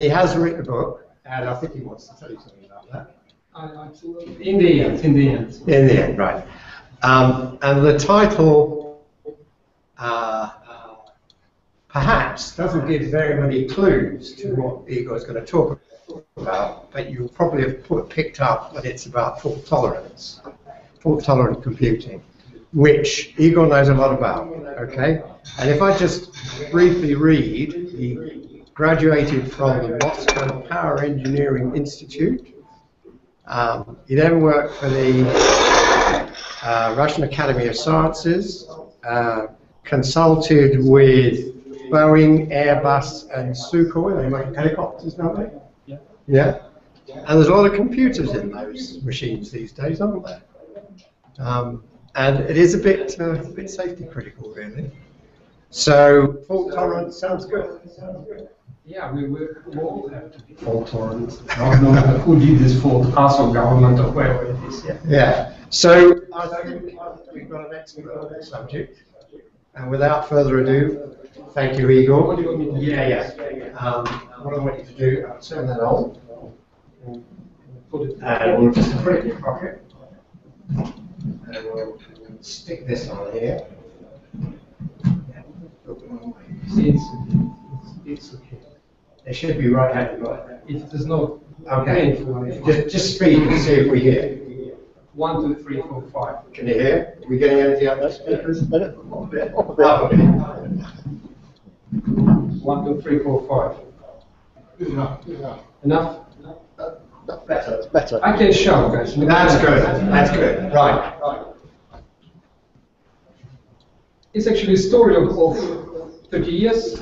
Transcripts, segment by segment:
he has written a book, and I think he wants to tell you something about that. In the end. In the end, right. And the title perhaps doesn't give very many clues to what Igor is going to talk about, but you'll probably have picked up that it's about fault tolerance, fault-tolerant computing, which Igor knows a lot about, okay? And if I just briefly read, he graduated from the Moscow Power Engineering Institute. He then worked for the Russian Academy of Sciences, consulted with Boeing, Airbus, and Sukhoi. They make helicopters, don't they? Yeah. Yeah. And there's a lot of computers in those machines these days, aren't there? And it is a bit safety critical, really. So fault tolerance sounds good. Yeah, we all have to be fault tolerant. No matter who did this fault, us or government or whoever it is. Yeah. Yeah. So I think we've got an expert on this subject. And without further ado, thank you, Igor. What do you want me to do? Yeah. What I want you to do, I'll turn that on. Put it. And we'll just put it in your pocket. And we'll stick this on here. See, it's okay. It should be right-handed, right? If there's no Okay. painful, Just speak and see if we hear. 1, 2, 3, 4, 5. Can you hear? Are we getting anything out of those speakers? Better? 1, 2, 3, 4, 5. Enough? Better. I can shout, guys. That's good. That's good. Right. It's actually a story of 30 years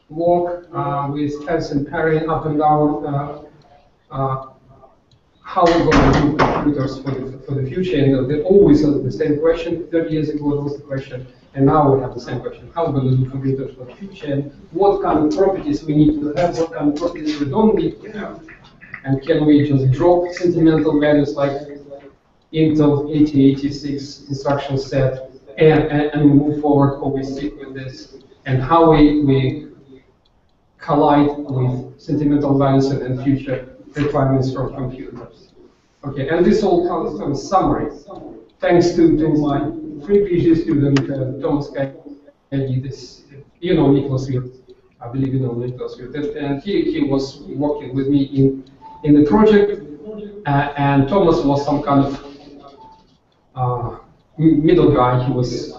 work with fence and parrying up and down. How we're going to do computers for the future, and they're always the same question. 30 years ago it was the question, and now we have the same question. How we're going to do computers for the future, and what kind of properties we need to have, what kind of properties we don't need to have, and can we just drop sentimental values like Intel 8086 instruction set and move forward, or we stick with this, and how we collide with sentimental values and future requirements from computers. Okay, and this all comes from summary. Thanks to my free PhD student, Thomas Schagaev, this, you know, Nicholas Wirt. I believe you know Nicholas Wirt. And he was working with me in the project, and Thomas was some kind of middle guy. He was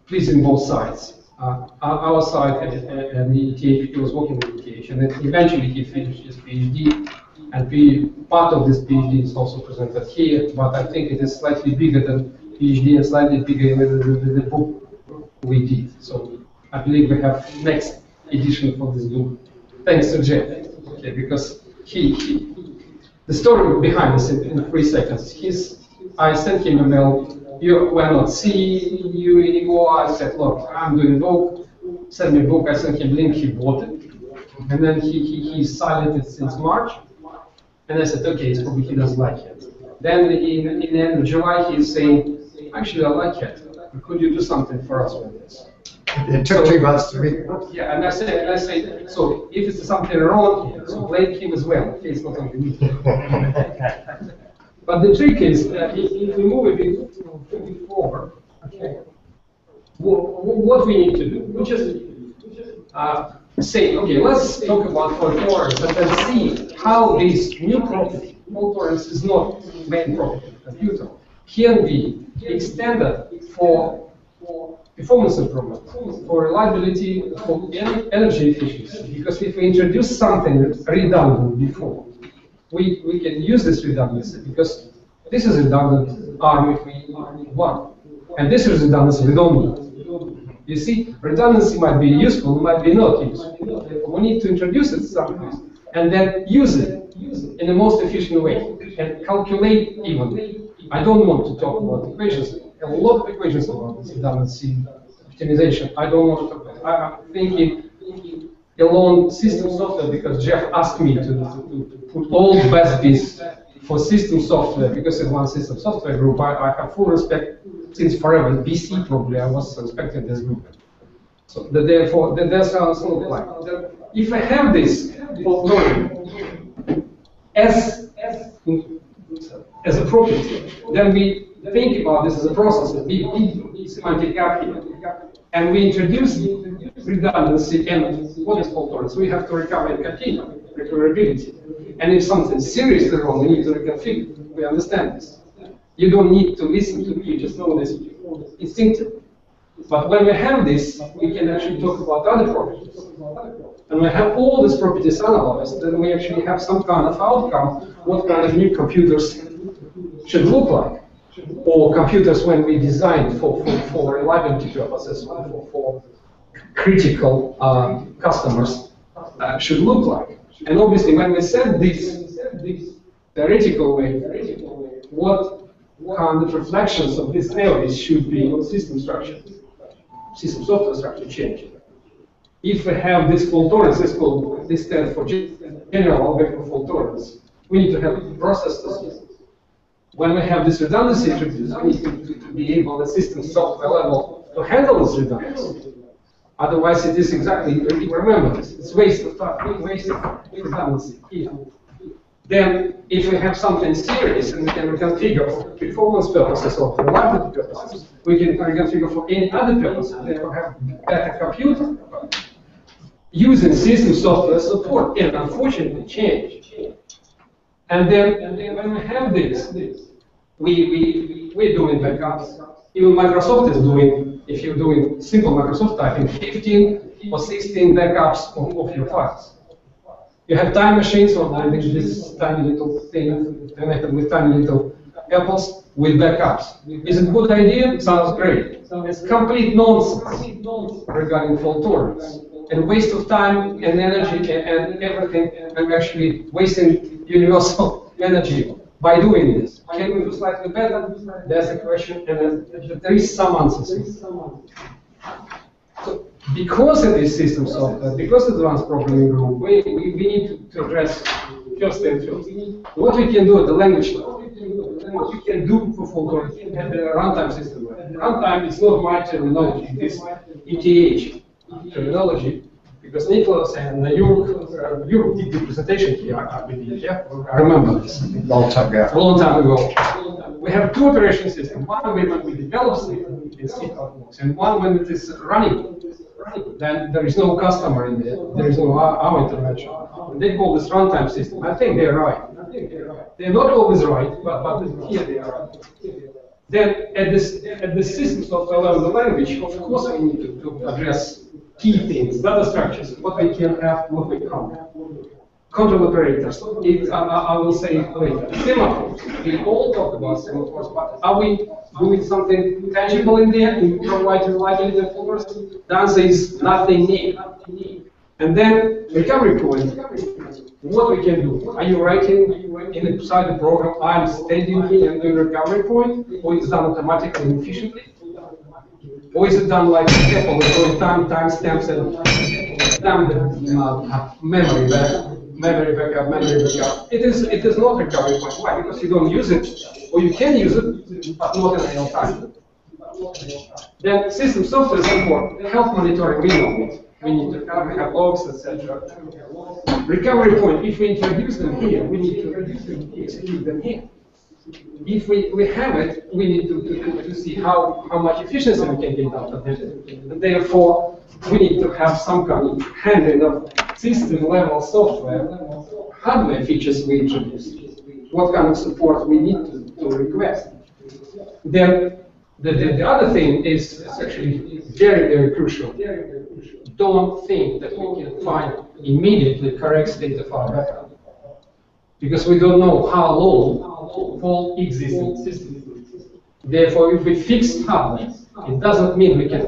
pleasing both sides. Our side and the ETH, he was working with ETH, and then eventually he finished his PhD, and part of this PhD is also presented here, but I think it is slightly bigger than PhD and slightly bigger than the book we did. So I believe we have next edition for this book. Thanks to Jeff, okay, because the story behind this in 3 seconds. I sent him a mail. You were not seeing you Igor. I said, look, I'm doing book. Send me a book. I sent him a link. He bought it, and then he's silent it since March. And I said, okay, it's probably he doesn't like it. Then in the end of July, he's saying, actually, I like it. Could you do something for us with this? It took 2 months to read. Yeah, and I say, so if it's something wrong here, so blame him as well. Okay, it's not only me. But the trick is that if we move a bit forward, okay, what we need to do, we just say, okay, let's talk about fault tolerance and then see how this new property, fault tolerance is not main property of the computer, can be extended for performance improvement, for reliability, for energy efficiency. Because if we introduce something redundant before, we can use this redundancy, because this is redundant ARM if we want, and this is redundancy we don't need. You see, redundancy might be useful, might be not useful. We need to introduce it somehow, and then use it in the most efficient way, and calculate evenly. I don't want to talk about equations. There are a lot of equations about this redundancy optimization. I don't want to talk about it. I'm thinking alone system software, because Jeff asked me to put all recipes for system software, because in one system software group, I have full respect since forever. In BC probably I was respecting this group. So therefore, that's how it's look like. If I have this fault tolerant as a property, then we think about this as a process, a big semantic gap here. And we introduce redundancy, and what is fault tolerance? We have to recover and continue, recoverability. And if something seriously wrong, we need to reconfigure. We understand this. You don't need to listen to me, you just know this instinctively. But when we have this, we can actually talk about other properties. And when we have all these properties analyzed, then we actually have some kind of outcome, what kind of new computers should look like. Or computers when we design for reliability purposes, for critical customers should look like. And obviously when we set this theoretical way, what kind of reflections of these theories should be on system structure, system software structure change. If we have this fault tolerance, this stands for general algorithm fault tolerance, we need to have processes. When we have this redundancy introduced, we need to be able at system software level to handle this redundancy. Otherwise, it is exactly, remember this, it's waste of time, waste of redundancy. Then, if we have something serious and we can reconfigure for performance purposes or for reliability purposes, we can reconfigure for any other purposes. Then we have better computer using system software support and unfortunately change. And then when we have this, we're doing backups. Even Microsoft is doing, if you're doing simple Microsoft typing, 15 or 16 backups of your files. You have time machines online, this tiny little thing connected with tiny little apples with backups. Is it a good idea? Sounds great. It's complete nonsense regarding fault tolerance. And waste of time and energy and everything, and we're actually wasting universal energy by doing this. Can we do slightly better? That's the question, and there is some answers. So, because it is system software, because it's advanced programming group, we need to address first things first. What we can do at the language level, what we can do for fault tolerance at the runtime system level. Runtime is not my terminology, it is ETH terminology. Because Nicholas and Europe did the presentation here, I believe, yeah? I remember this. Long time ago. A long time ago. We have two operation systems. One when we develop something in C++, and one when it is running. Then there is no customer in there. There is no our intervention. And they call this runtime system. I think they're right. They're not always right, but here they are right. Then at the system software level, the language, of course we need to address key things, data structures, what we can have, what we can't. Control operators, I will say later. Semaphores, we all talk about semaphores, but are we doing something tangible in there to provide reliability and followers? The answer is nothing new. And then recovery point, what we can do. Are you writing inside the program, I'm standing here and doing recovery point, or it's done automatically and efficiently? Or is it done like Apple, with timestamps and memory backup? It is not recovery point. Why? Because you don't use it, or you can use it, but not in real time. Then system software is important. Health monitoring, we know it. We need to have logs, etc. Recovery point, if we introduce them here, we need to execute them here. If we have it, we need to see how much efficiency we can get out of it. And therefore, we need to have some kind of handling of system-level software, hardware features we introduce, what kind of support we need to request. Then the other thing is actually very, very crucial. Don't think that we can find immediately correct state of our backup, because we don't know how long fault exists in the system. Therefore, if we fix hardware, it doesn't mean we can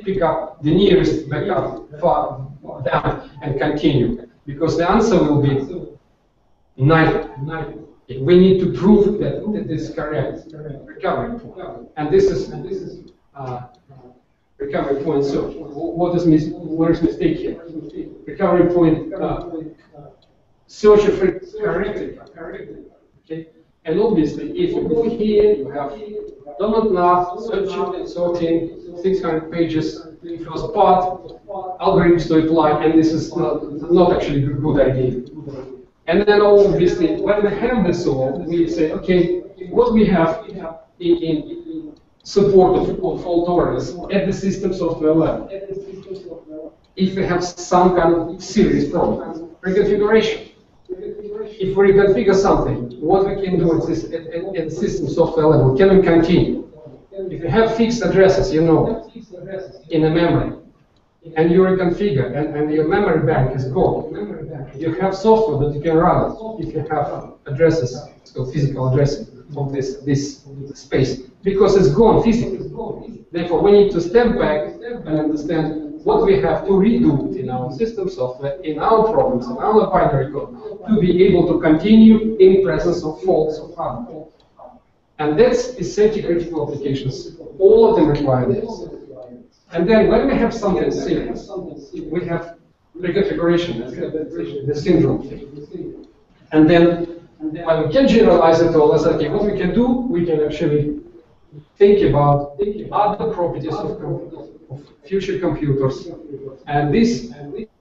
pick up the nearest backup far down and continue, because the answer will be neither. We need to prove that it is correct recovery point, and this is recovery point search. Where is mistake here? Recovery point search of correctly. Okay, And obviously, if you go here, you have Donald Knapp, searching and sorting, 600 pages, first part, algorithms to apply, and this is not actually a good idea. And then obviously, when we have this all, we say, okay, what we have in support of fault tolerance at the system software level. If we have some kind of serious problem, reconfiguration. If we reconfigure something, what we can do at the system software level, can we continue? If you have fixed addresses, you know, in a memory, and you reconfigure, and your memory bank is gone, you have software that you can run it if you have addresses, so physical addressing of this space, because it's gone physically. Therefore, we need to step back and understand what we have to redo in our system software, in our programs, in our binary code, to be able to continue in presence of faults of hardware. And that's essentially critical applications. All of them require this. And then when we have something serious, we have reconfiguration, the syndrome thing. And then when we can generalize it all, as okay, what we can do, we can actually think about other properties of future computers. And this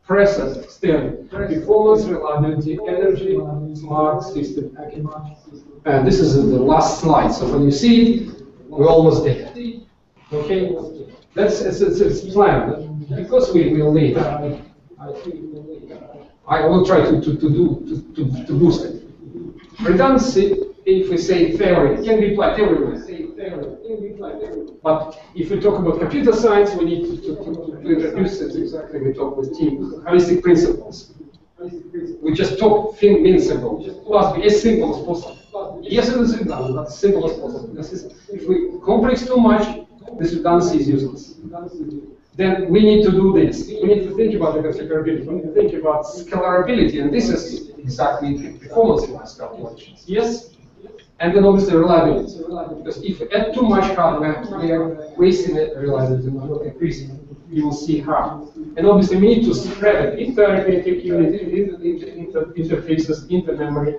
present still performance, reliability, energy, smart system. And this is the last slide. So when you see it, we're almost there. Okay, it's planned because we will need. I will try to boost it. Redundancy, if we say theory, it can be applied everywhere. But if we talk about computer science, we need to introduce it exactly. We talk with team holistic principles. We just talked a few minutes ago. Must be as simple as possible. Yes, it is redundant, but as simple as possible. If we complex too much, this redundancy is useless. Then we need to do this. We need to think about the configurability. We need to think about scalability, and this is exactly performance in these calculations. Yes? And then obviously reliability. Because if we add too much hardware, we are wasting it, reliability, not increasing. You will see how. And obviously we need to spread it into arithmetic unit, into interfaces, into memory,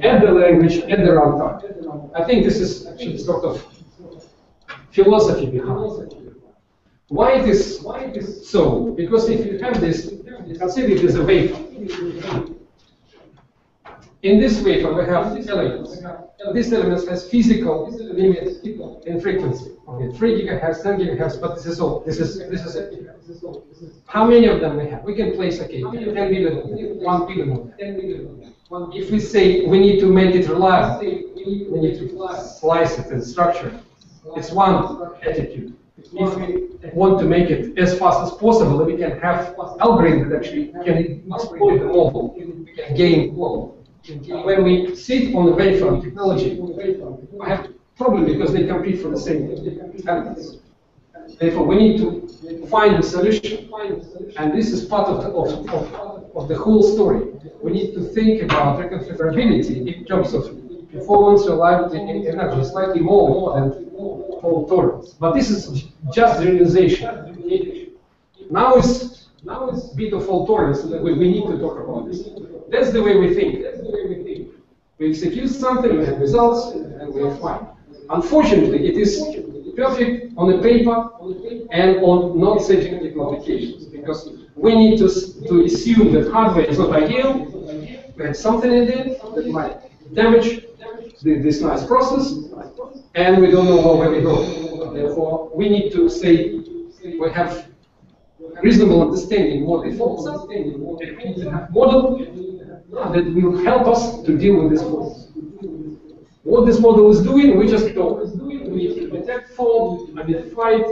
and the language, and the runtime. I think this is actually sort of philosophy behind it. Why it is so? Because if you have this, consider it as a wafer. In this wafer, we have elements. This element has physical limit in frequency. Okay, 3 gigahertz, 10 gigahertz, but this is all. This is it. How many of them we have? We can place, okay, 10 million, 1 billion. If we say we need to make it reliable, we need to slice it and structure it. It's one attitude. If we want to make it as fast as possible, we can have algorithm that actually can exploit the model, we can gain model. When we sit on the waveform technology, I have a problem because they compete for the same elements. Therefore, we need to find a solution, and this is part of the whole story. We need to think about reconfigurability in terms of performance, reliability, and energy, slightly more than fault tolerance. But this is just the realization. Now it's a bit of fault tolerance. We need to talk about this. That's the way we think. We execute something, we have results, and we are fine. Unfortunately, it is perfect on the paper and on non-technical applications, because we need to assume that hardware is not ideal. We have something in it that might damage this nice process, and we don't know where we go. Therefore, we need to say we have reasonable understanding what the faults are, and we need to have model that will help us to deal with these faults. What this model is doing, we just talk. We need to detect fault, identify it,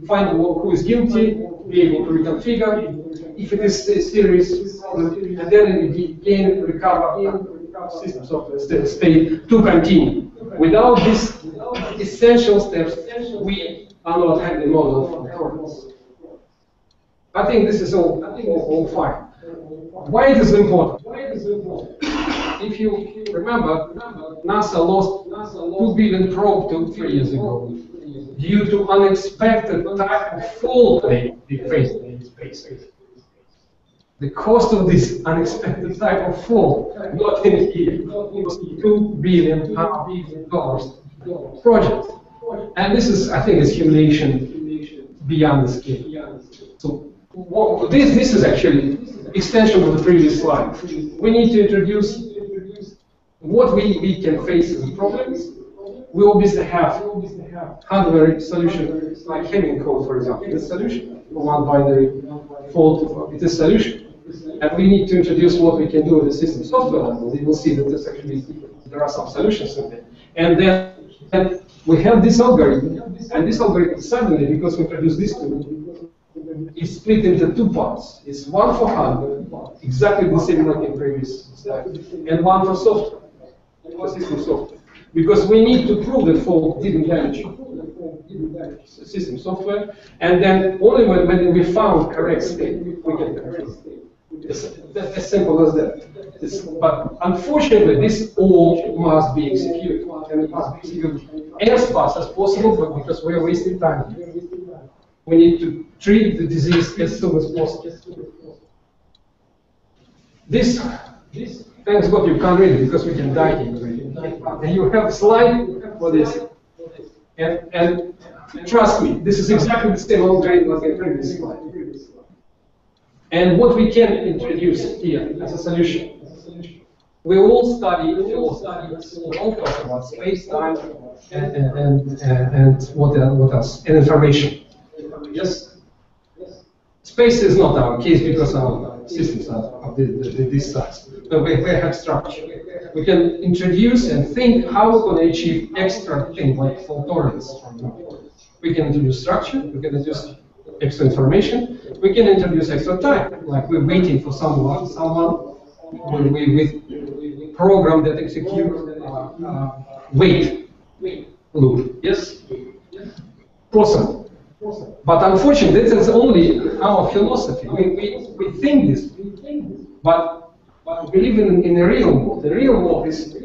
find who is guilty, be able to reconfigure if it is a serious problem, and then we again recover system software state to continue. Without these essential steps, we are not having model for performance. I think this is all fine. Why it is important? If you remember, NASA lost 2 billion probe 3 years ago due to unexpected type of fault they faced in space. the cost of this unexpected type of fault, not in here, was $2 billion project. And this is, I think, is humiliation beyond the scale. So this is actually extension of the previous slide. We need to introduce what we can face as problems. We obviously have hardware solution, like Hamming code, for example. It's a solution for one binary fault. It's a solution. And we need to introduce what we can do at the system software level. You will see that there are some solutions in there. And then we have this algorithm, and this algorithm suddenly, because we introduced this tool, is split into two parts. It's one for hardware, exactly the same like in previous slide, and one for software, for system software. Because we need to prove that fault didn't damage the system software, and then only when we found correct state, we can correct state. It's as simple as that. But unfortunately, this all must be executed, and it must be executed as fast as possible, but because we are wasting time. We need to treat the disease as soon as possible. This, thanks God you can't read it, because we can die here. And you have a slide for this. And trust me, this is exactly the same algorithm like in the previous slide. And what we can introduce here as a solution. We all study philosophy, we all talk about space, time, and what else? And information. Yes? Space is not our case because our systems are of this size. But we have structure. We can introduce and think how we're going to achieve extra things like fault tolerance. We can introduce structure, we can introduce extra information, we can introduce extra time, like we're waiting for someone with program that execute wait loop. Yes? Possible. But unfortunately, this is only our philosophy. We think this, but we live in a real world. The real world is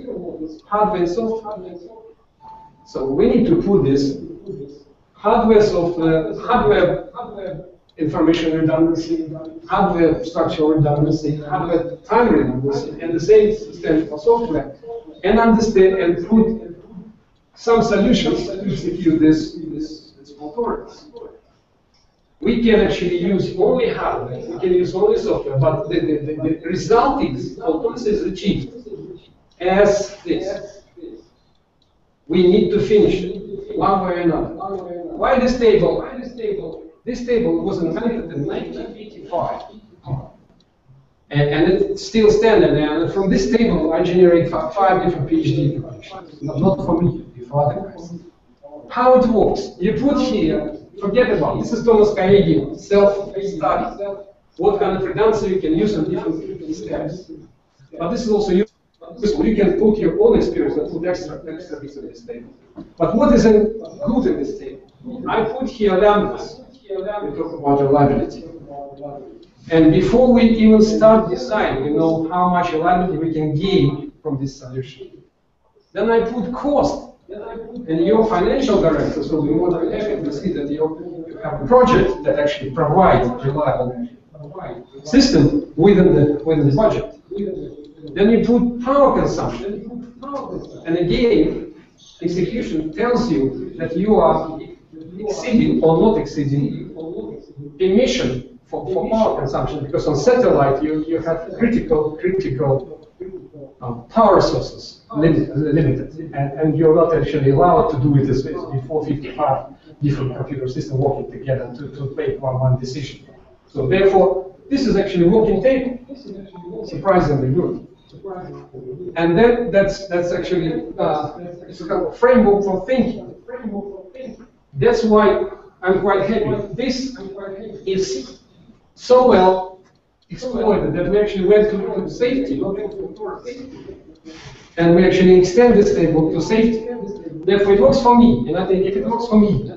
hardware and software. So we need to put this hardware, software, hardware information redundancy, hardware structural redundancy, hardware time redundancy, and the same system for software, and understand and put some solutions to execute this fault tolerance. We can actually use only hardware, we can use only software, but the result is fault tolerance is achieved as this. We need to finish it one way or another. Why this table? This table was invented in 1985, and it's still standing there. And from this table, I generate five different PhD projects. Not for me, for other guys. How it works? You put here. Forget about this is Thomas Schagaev self-study. What kind of redundancy you can use on different steps. But this is also useful. You can put your own experience and put extra bits in this table. But what is good in this table? I put here lambdas. We talk about reliability. And before we even start design, we know how much reliability we can gain from this solution. Then I put cost. And your financial directors will be more than happy to see that you have a project that actually provides reliable system within the budget. Then you put power consumption, and again, execution tells you that you are exceeding or not exceeding emission for power consumption, because on satellite you have critical power sources limited, and you're not actually allowed to do it as before 55 different computer systems working together to make one decision. So therefore, this is actually a working table, surprisingly good. And then that's actually it's a kind of framework for thinking. That's why I'm quite happy. This is so well exploited that we actually went to safety, not to and we actually extend this table to safety. Therefore, it works for me, and I think if it works for me,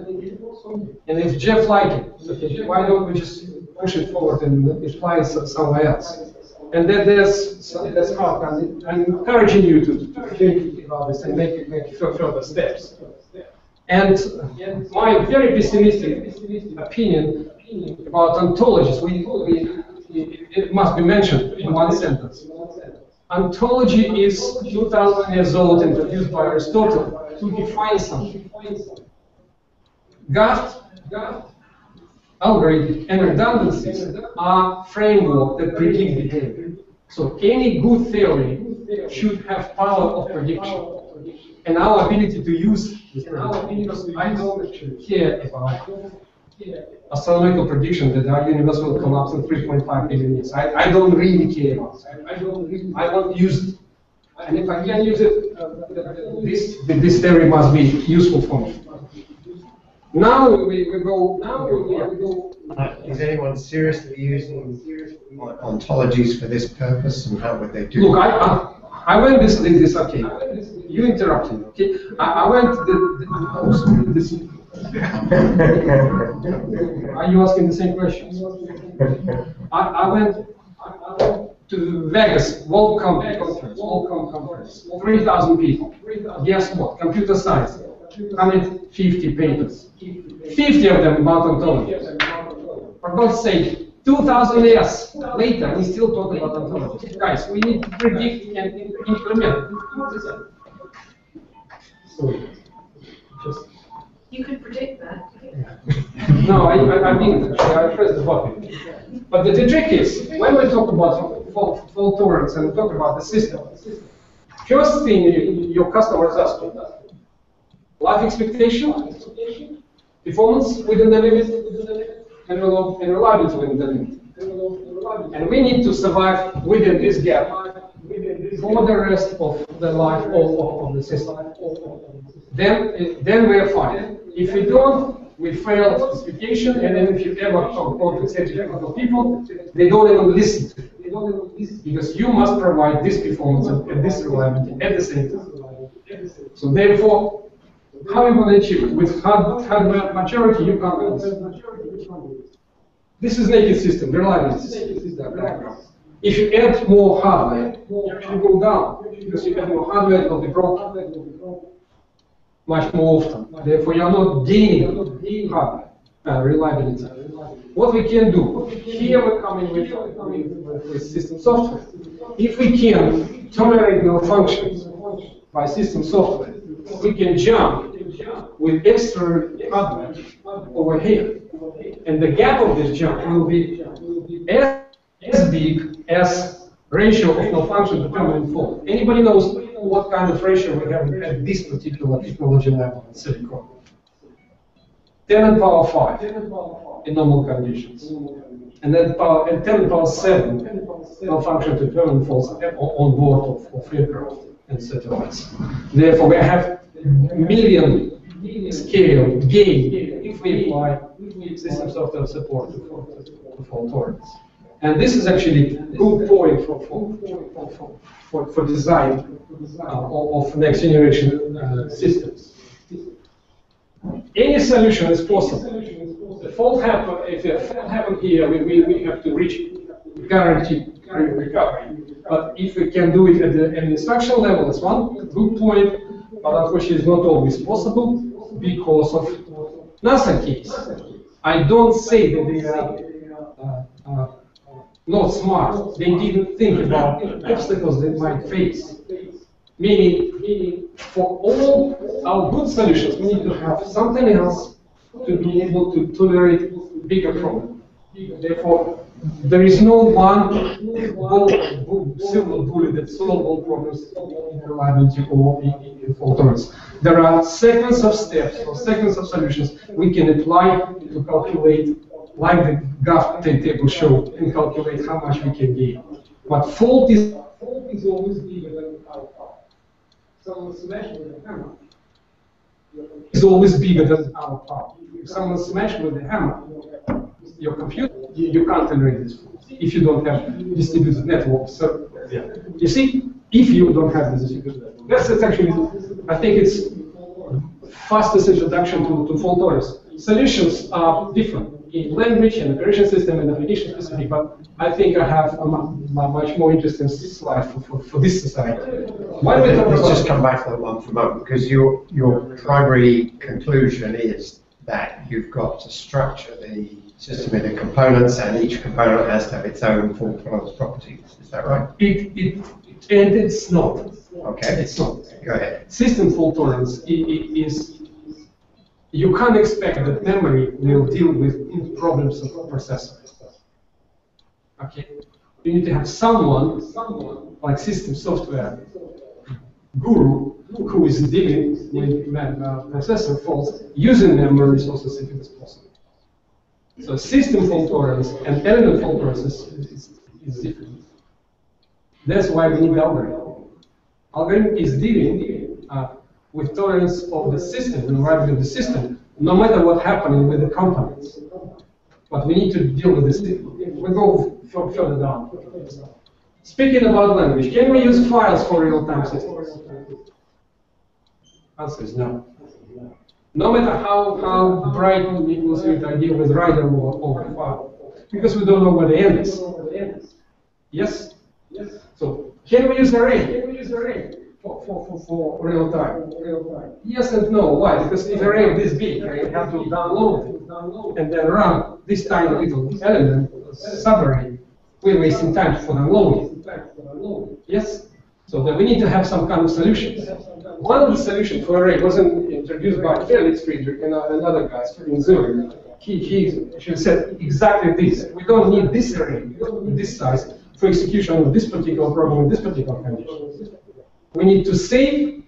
and if Jeff likes it, why don't we just push it forward and apply it somewhere else? And that's how I'm encouraging you to think about this and make further steps. And my very pessimistic opinion about ontologies, it must be mentioned in one sentence. Ontology is 2,000 years old, introduced by Aristotle to define something. Graph, algorithm, and redundancies are framework that predict behavior. So any good theory should have power of prediction. And our ability to use this, because I don't care about astronomical prediction that our universe will collapse in 3.5 billion years. I don't really care about it. I want to use it. And if I can use it, this theory must be useful for me. Now we go. Is anyone seriously using ontologies for this purpose, and how would they do Look, it? I went this okay. You interrupted me, okay? I went this. Are you asking the same questions? I went to Vegas, World Conference, 3,000 people. Guess what? Computer science, 150 papers. 50 of them about ontology. For God's sake, 2,000 years later, we still talk about ontology. Guys, we need to predict and implement. So, just. You could predict that. No, I think I pressed the button. But the trick is, when we talk about fault tolerance and we talk about the system, first thing your customers ask you, life expectation, performance within the limit, and reliability within the limit. And we need to survive within this gap for the rest of the life of the system. Then we are fine. If we don't, we fail specification, and then if you ever talk to technical people, they don't even listen to it. Because you must provide this performance and this reliability at the same time. So therefore, how are you going to achieve it? With hardware maturity, you can't do this. This is naked system, reliability system. If you add more hardware, you actually go down. Because you add more hardware, it will be broken much more often. Therefore, you are not gaining hardware reliability. What we can do, here we're coming with system software. If we can tolerate malfunctions by system software, we can jump with extra hardware over here. And the gap of this jump will be as big as ratio of malfunction to permanent fault. Anybody knows what kind of ratio we have at this particular technology level in silicon? 10 to the power 5 in normal conditions. And then 10 to the power 7 malfunction to permanent faults on board of aircraft and satellites. Therefore, we have million scale gain if we apply system software support to fault tolerance. And this is actually a good point for design of next generation systems. Any solution is possible. If a fault happen here, we have to reach guaranteed recovery. But if we can do it at the instruction level, it's one good point. But unfortunately, it's not always possible because of NASA case. I don't say that they are not smart. They didn't think about obstacles they might face. Meaning, for all our good solutions, we need to have something else to be able to tolerate bigger problems. Therefore, there is no one silver bullet that solves all problems in reliability or in fault tolerance. There are sequence of steps or sequence of solutions we can apply to calculate, like the graph table show, and calculate how much we can gain. But fault is always bigger than alpha. Someone smashed with a hammer is always bigger than our power. If someone smashed with a hammer, your computer, you can't tolerate this fault if you don't have distributed networks. So, yeah. You see, if you don't have this distributed network, that's actually, I think it's fastest introduction to fault tolerance. Solutions are different in language and operation system and application specific, but I think I have a much more interesting slide for this society. Let's just come back to that one for a moment, because your primary conclusion is that you've got to structure the system in the components, and each component has to have its own fault tolerance properties. Is that right? And it's not. Okay. It's not. Go ahead. System fault tolerance is, you can't expect that memory will deal with problems of processor. Okay. You need to have someone like system software guru who is dealing with processor faults using memory resources if it is possible. So system fault tolerance and element fault tolerance is different. That's why we need algorithm. Algorithm is dealing with tolerance of the system and rather the system, no matter what happening with the components. But we need to deal with this. We go further down. Speaking about language, can we use files for real-time systems? Answer is no. No matter how bright we will see the idea with writer over file, because we don't know where the end is. Yes? So, can we use array? For real time? Yes and no. Why? Because if array is this big, I have to download it and then run this tiny little element, subarray. We're wasting time for downloading. Yes? So then we need to have some kind of solution. One of the solutions for array wasn't introduced by Felix Friedrich and another guy in Zurich. He actually said exactly this. We don't need this array, this size, for execution of this particular program in this particular condition. We need to save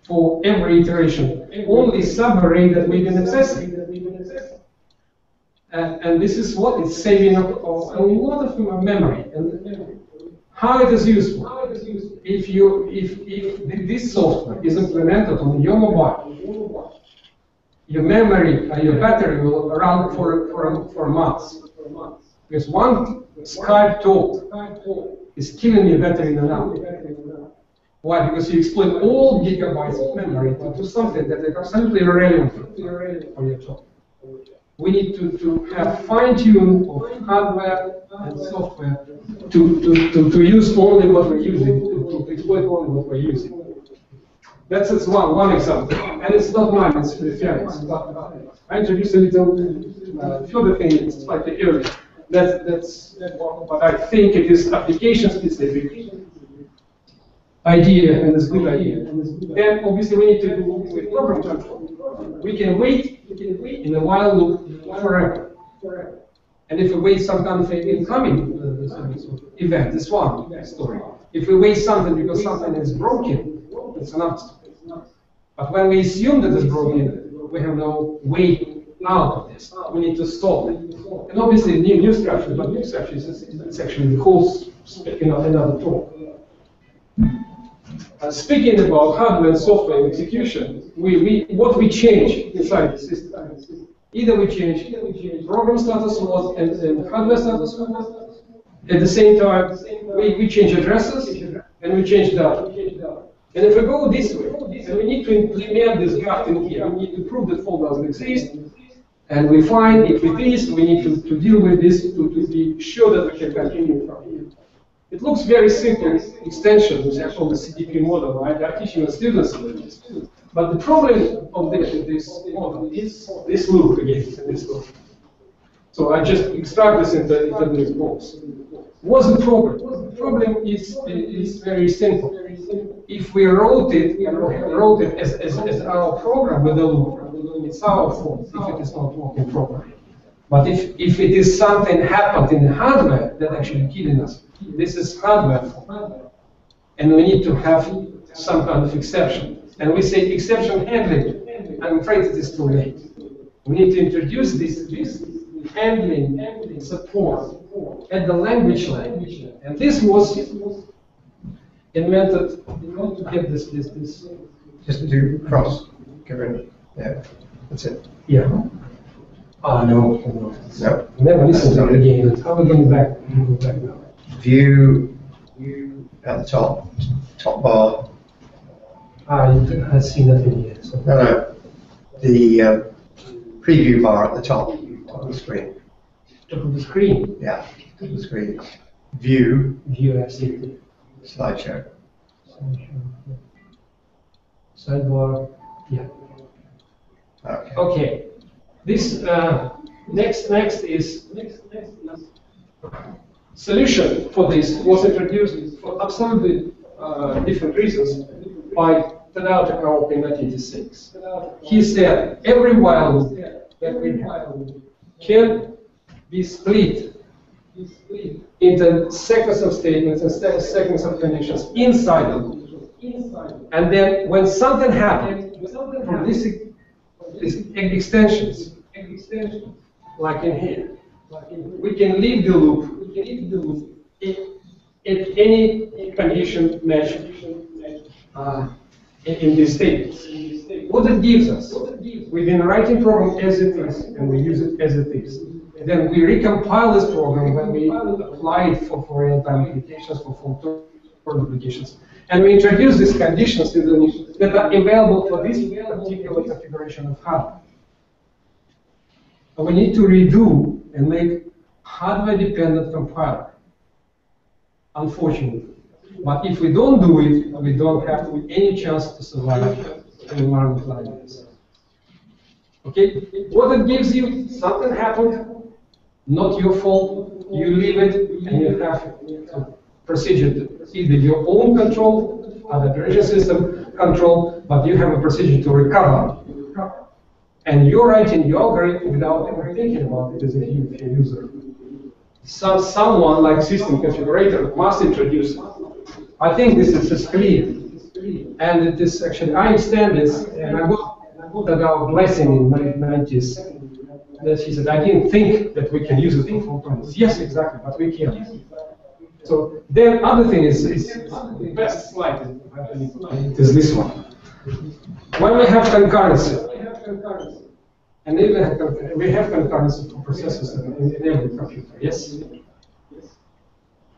for every iteration only subarray that we can access. And this is what is saving up a lot of memory. And how it is useful? If this software is implemented on your mobile, your memory, your battery will run for months. Because one Skype talk is killing your battery in an hour. Why? Because you exploit all gigabytes of memory to something that is absolutely irrelevant for your job. We need to have fine-tune of hardware and software to use only what we're using, to exploit only what we're using. That's one example. And it's not mine, it's Felix. I introduced a little further thing, it's slightly earlier. That's what I think it is application-specific idea, and it's a good idea. And obviously we need to do with program control. We can wait in a while loop forever. And if we wait some kind of incoming event, it's one story. If we wait something because something is broken, it's another story. But when we assume that it's broken, we have no way out of this. We need to stop it. And obviously new structure, but new structure is actually the whole another talk. Speaking about hardware and software execution, what we change inside the system. Either we change program status mode and hardware status mode. At the same time, we change addresses and we change data. And if we go this way, and we need to implement this graph in here, we need to prove that fault doesn't exist. And we find if it is, we need to deal with this to be sure that we can continue from here. It looks very simple extension, which is called the CDP model, right? I'm teaching the students this. But the problem of this model is this loop again, this loop. So I just extract this into this box. What's the problem? The problem is very simple. If we wrote it as our program with a loop, it's our fault if it is not working properly. But if it is something happened in the hardware that actually killing us, this is hardware fault. And we need to have some kind of exception. And we say exception handling. I'm afraid it is too late. We need to introduce this handling support at the language level. And this was invented to get this. Just do cross. Get rid of it. Yeah, that's it. Yeah. Oh, no. No. Never listen to it again. How are we going back? Go back now. View at the top bar. I've seen nothing yet. So. No. The preview bar at the top of the screen. Top of the screen? Yeah, top of the screen. View. View, I see it. Slideshow. Sidebar. Yeah. Okay. Okay. This Next is solution for this was introduced for absolutely different reasons by Schagaev in 1986. He said every while that we have can be split into segments of statements and segments of conditions inside the loop. And then when something happens from these extensions, like in here, we can leave the loop if any condition match in these statements. What it gives us, we've been writing program as it is, and we use it as it is. And then we recompile this program when we apply it for real-time applications, for full-term applications. And we introduce these conditions that are available for this particular configuration of hardware. And we need to redo and make hardware-dependent compiler, unfortunately. But if we don't do it, we don't have any chance to survive an environment like this. Okay? What it gives you, something happened, not your fault, you leave it, and you have a procedure to either your own control, or the operation system control, but you have a procedure to recover. And you're writing your algorithm without ever thinking about it as a user. Someone like system configurator must introduce it. I think this is clear. And it is actually, I understand this, and I got our blessing in the 90s. That she said, I didn't think that we can use it for full terms. Yes, exactly, but we can. So then other thing is the best slide is this one. When we have concurrency, and even we have concurrency for processors in every computer, yes?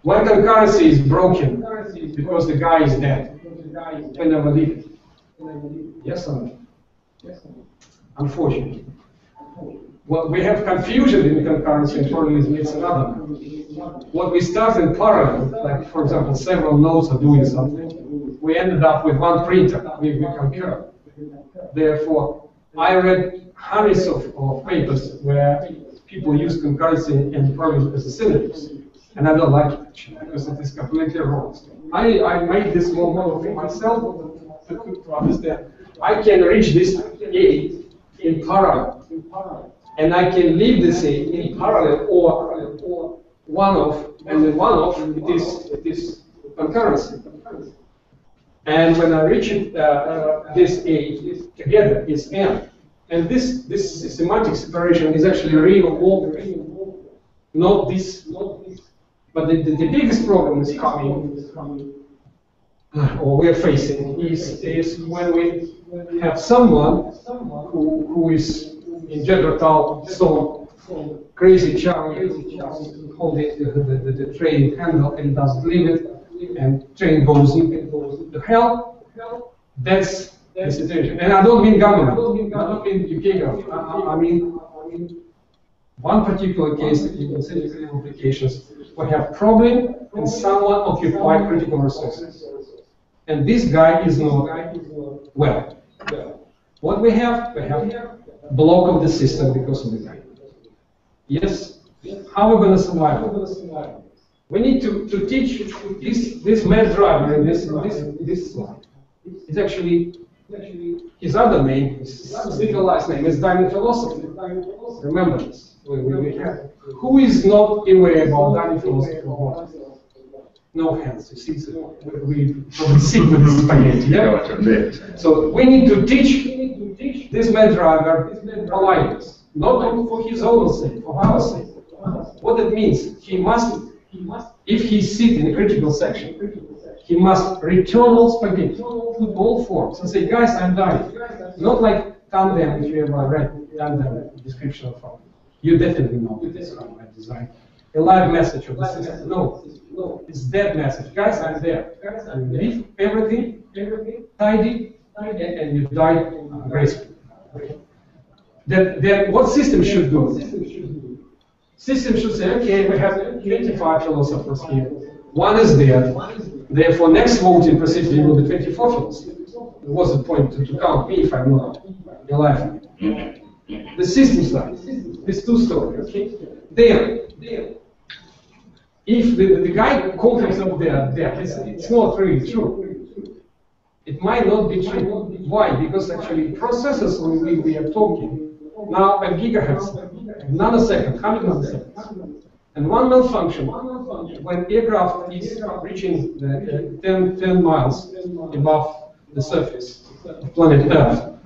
When concurrency is broken because the guy is dead, we never leave it. Yes or no? Unfortunately. Well, we have confusion in concurrency and parallelism, it's another. What we start in parallel, like for example, several nodes are doing something, we ended up with one printer, we concur. Therefore, I read hundreds of papers where people use concurrency and parallelism as a synonyms. And I don't like it actually, because it is completely wrong. I made this small model for myself to understand. I can reach this A in parallel. And I can leave this A in parallel or one-off, and the one-off it is concurrency. And when I reach it, this A together is N. And this semantic separation is actually real, not this. But the biggest problem is coming, or we're facing, is when we have someone who is in general so crazy charming, holding the train handle and doesn't leave it, and train goes to hell. That's the situation. And I don't mean government. I don't mean UK government. I mean one particular case in critical applications. We have problem and someone occupy critical resources. And this guy is not well. What we have block of the system because of the guy. Yes? How are we going to survive? We need to teach this math driver in this slide. It's actually his other name, his last name is Diamond Philosophy. Remember this. We have. Who is not aware about Diamond Philosophy? No hands. You see, so we sick with this spaghetti. Yeah? So we need to teach this math driver politeness, not only for his own sake, for our sake. What it means, he must, if he sits in a critical section, he must return all spaghetti, put all forms, and say, guys, I'm dying. Not like tandem, if you ever read tandem description of it. You definitely know this from my design. A live message of the system. No, it's dead message. Guys, I'm there. You leave everything tidy, and you die gracefully. Then what system should do? System should say, okay, we have 25 philosophers here. One is dead. Therefore, next voting procedure will be 24 philosophers. What's the point to count me if I'm not alive? The system side, this two-story, okay? There, if the guy called himself there, it's not really true. It might not be true. Why? Because actually processors we are talking now at gigahertz, nanosecond, 100 nanoseconds. And one malfunction, when aircraft is reaching 10 miles above the surface of planet Earth,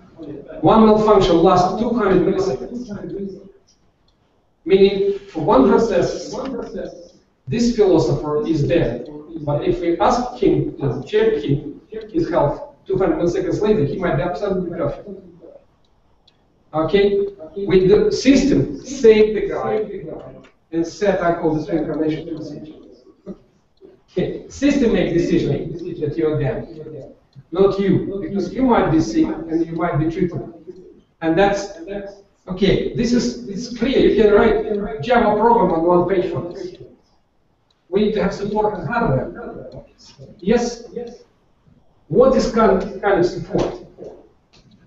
one malfunction lasts 200 milliseconds. Meaning, for one process, this philosopher is dead. But if we ask him to check his health 200 milliseconds later, he might be absolutely perfect. Okay? With the system, save the guy and set, I call this reincarnation procedure. Okay. System makes decision that you're dead, not you, because you might be sick and you might be treated. And that's okay. It's clear. You can write Java program on one page for this. We need to have support in hardware. Yes. What is kind of support?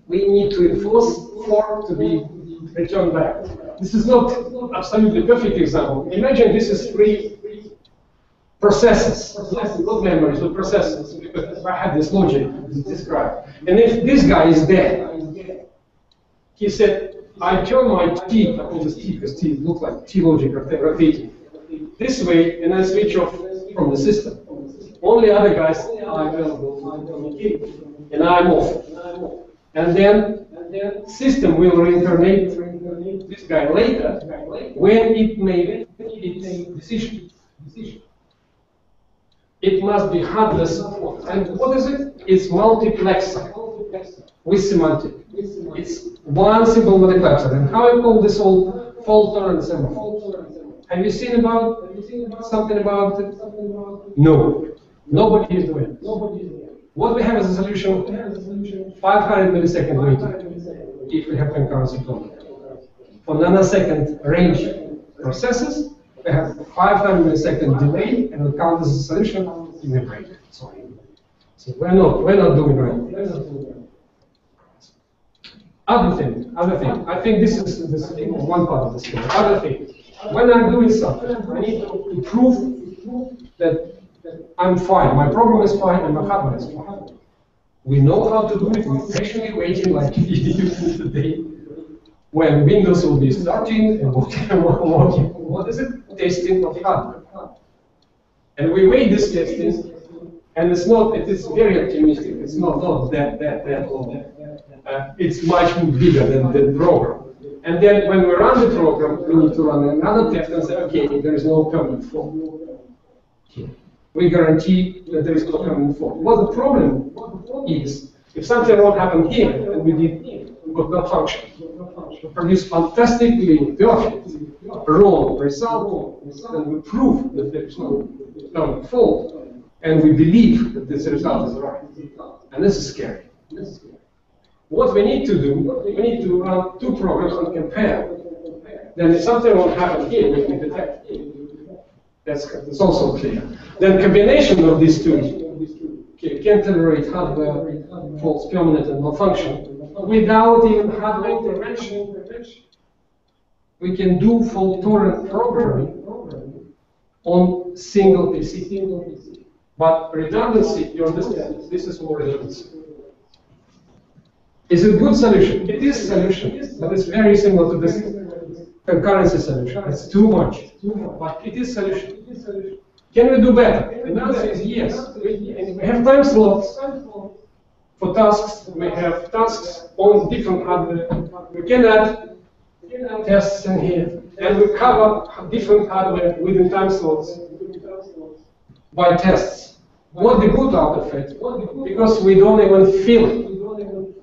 We need to enforce form to be returned back. This is not absolutely perfect example. Imagine this is 3 processes, not memories, but processes. Because I had this logic described. And if this guy is dead, he said, I turn my T, I call this T because T looks like T logic rotating, this way, and I switch off from the system. Only other guys are available to communicate, and I'm off. And then system will reincarnate this guy later when it made its decision. It must be hardware support. And what is it? It's multiplexer with semantic. It's one simple multiplexer. And how I call this all fault tolerant semaphore? Have you seen something about it? No. Nobody is doing it. What we have as a solution, 500 millisecond waiting, if we have concurrency problem. For nanosecond range processes, we have 500 millisecond delay, and we count as a solution in a break. Sorry. So we're not doing right. Other thing. I think this is one part of the story. Other thing. When I'm doing something, I need to prove that I'm fine. My program is fine, and my hardware is fine. We know how to do it. We're patiently waiting, like idiots today, when Windows will be starting and working. What is it? Testing of hardware. And we wait this testing, and it's not. It is very optimistic. It's not that low. It's much bigger than the program. And then when we run the program, we need to run another test and say, okay, there is no permanent fault. Okay. We guarantee that there is no permanent fault. What the problem is, if something wrong happened here, and we got no function, we produce fantastically perfect wrong result, and we prove that there is no permanent fault, and we believe that this result is right. And this is scary. What we need to do, we need to run 2 programs and compare. Then if something won't happen here, we can detect. That's also clear. Then combination of these 2 can tolerate hardware faults, permanent and malfunction, without even hardware intervention. We can do fault-tolerant programming on single PC. But redundancy, you understand, this is more redundancy. Is it a good solution? It is a solution, but it's very similar to this concurrency solution. It's too much, but it is a solution. Can we do better? The answer is yes. We have time slots for tasks. We have tasks on different hardware. We can add tests in here, and we cover different hardware within time slots by tests. What the good out of it? Because we don't even feel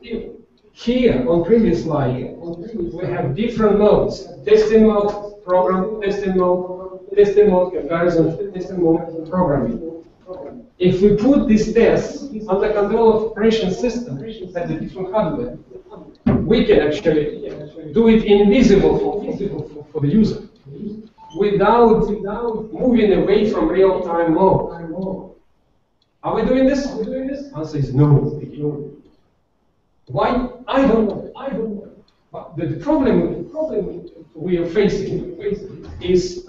it. Here, on previous slide, we have different modes. Testing mode, program, testing mode, comparison, testing mode, programming. If we put these tests under control of operation system at the different hardware, we can actually do it invisible for the user without moving away from real-time mode. Are we doing this? Answer is no. Why? I don't know. The problem we are facing is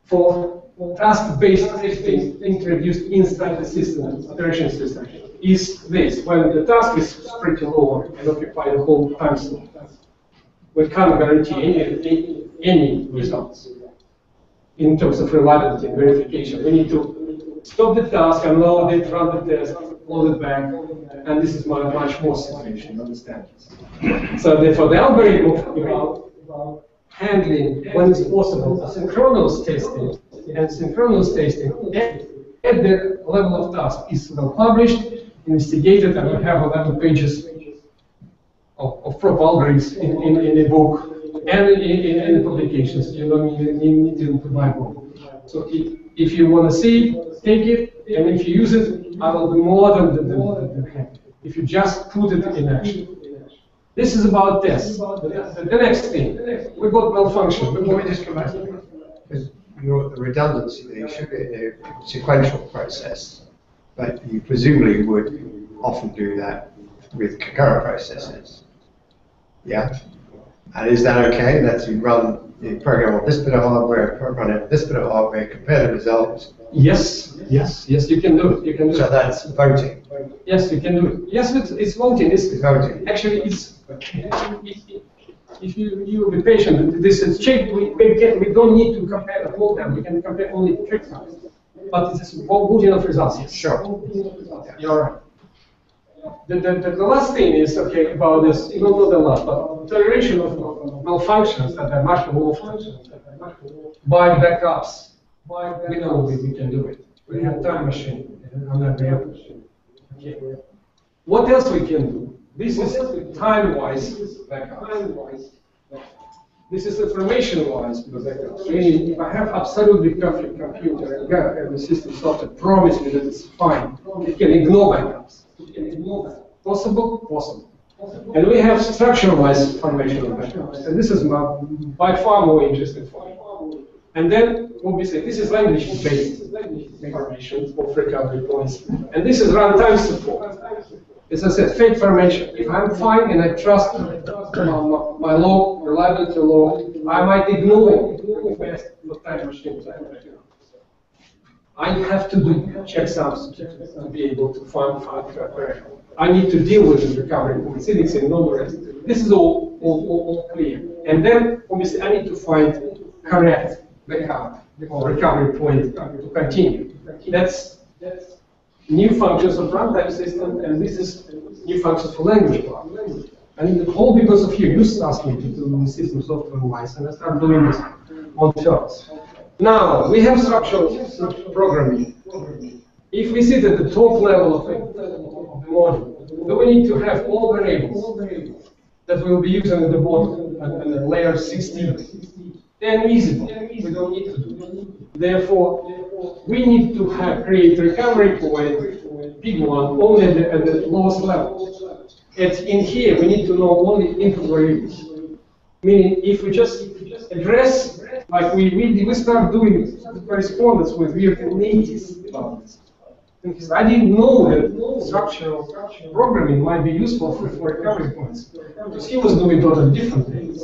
for task-based testing introduced inside the system, operation system, is this. When the task is pretty long and occupy the whole time slot, we can't guarantee any results in terms of reliability and verification. We need to stop the task, unload it, run the test, load it back, and this is much more situation, you understand? So therefore, the algorithm about handling, when it's possible, asynchronous testing and synchronous testing at the level of task is well published, investigated, and we have 11 pages of proper algorithms in a book and in publications. You don't need to buy a book. So if you want to see it, take it, and if you use it, I will be more than happy. If you just put it in action. This is about tests. The next thing, we got malfunction. Let me just come back to that. Because the redundancy, you should be in a sequential process, but you presumably would often do that with concurrent processes. Yeah? And is that okay? That you run the program on this bit of hardware, run it on this bit of hardware, compare the results? Yes, you can do it. You can do so it. That's voting. Yes, you can do it. Yes, it's voting. It's voting. Actually, if you be patient, this is check. We don't need to compare the whole time. We can compare only trick times. But it's good enough results. Yes. Sure. You're right. The last thing is okay about this. You don't know the last, but toleration of malfunctions that are much more functions by backups. We know we can do it. We have time machine on every application. Okay. What else we can do? This is time-wise backup. This is information-wise backup. Meaning, if I have absolutely perfect computer and have the system software promise me that it's fine, it can ignore backups. Possible? Possible. And we have structure-wise information backups. And this is by far more interesting for me. And then, obviously, this is language-based information of recovery points. And this is runtime support. As I said, fake formation. If I'm fine and I trust my log, reliability log, I might ignore the time machine. I have to do checksums to be able to find correct. I need to deal with the recovery points, it's in non-rest. This is all clear. And then, obviously, I need to find correct backup or recovery point to continue. That's new functions of runtime system, and this is new functions for language part. And all because of you asked me to do the system software wise, and I started doing this on charts. Now, we have structural programming. If we sit at the top level of the module, then we need to have all variables that we'll be using at the bottom and at layer 16. They're invisible. We don't need to do it. Therefore, we need to create recovery point, big one, only at the lowest level. In here, we need to know only input variables. Meaning, if we just address, like we start doing correspondence with weird natives about this. Because I didn't know that structural programming might be useful for recovery points. Because he was doing totally different things.